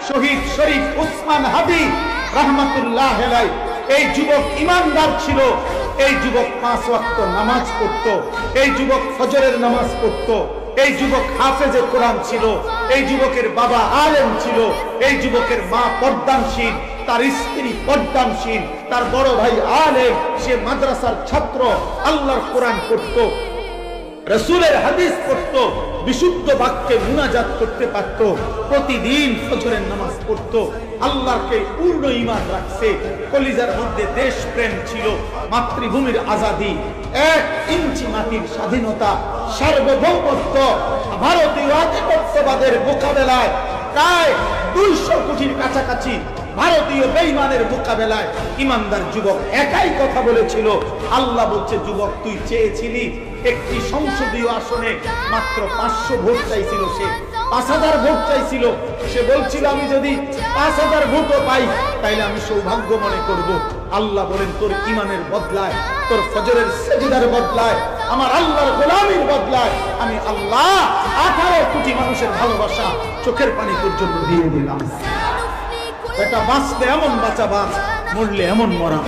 শহীদ শরীফ উসমান হাদি রাহমাতুল্লাহ আলাইহি। এই যুবক ইমানদার ছিল, এই যুবক 5 ওয়াক্ত নামাজ পড়তো, এই যুবক ফজরের নামাজ পড়তো, এই যুবক হাফেজে কোরআন ছিল, এই যুবকের বাবা আলেম ছিল, এই যুবকের মা পর্দানশীল, তার স্ত্রী পর্দানশীল, তার বড় ভাই আলেম, সে মাদ্রাসার ছাত্র, আল্লাহর কোরআন পড়তো, রাসূলের হাদিস পড়তো, বিশুদ্ধ বাক্যে মুনাজাত করতে পারত, প্রতিদিন ফজরের নামাজ পড়তো, আল্লাহকে পূর্ণ ঈমান রাখছে, কলিজার মধ্যে দেশপ্রেম ছিল, মাতৃভূমির আজাদি, 1 ইঞ্চি মাটির স্বাধীনতা, সার্বভৌমত্ব, ভারতীয় আধিপত্যবাদের মোকাবেলায় প্রায় 200 কোটির কাছাকাছি ভারতীয় বেঈমানের মোকাবেলায় ইমানদার যুবক একাই কথা বলেছিল। আল্লাহ বলছে, যুবক তুই চেয়েছিলি একটি সংসদীয় আসনে মাত্র 500 ভোট চাইছিল, সে 5000 ভোট চাইছিল। সে বলছিল আমি যদি 5000 ভোটও পাই তাইলে আমি সৌভাগ্য মনে করব। আল্লাহ বলেন, তোর ইমানের বদলায়, তোর ফজরের সেজদার বদলায়, আমার আল্লাহর গোলামির বদলায় আমি আল্লাহ 18 কোটি মানুষের ভালোবাসা চোখের পানি পর্যন্ত দিয়ে দিলাম। এটা বাঁচলে এমন বাঁচা বাঁচ, মরলে এমন মরা।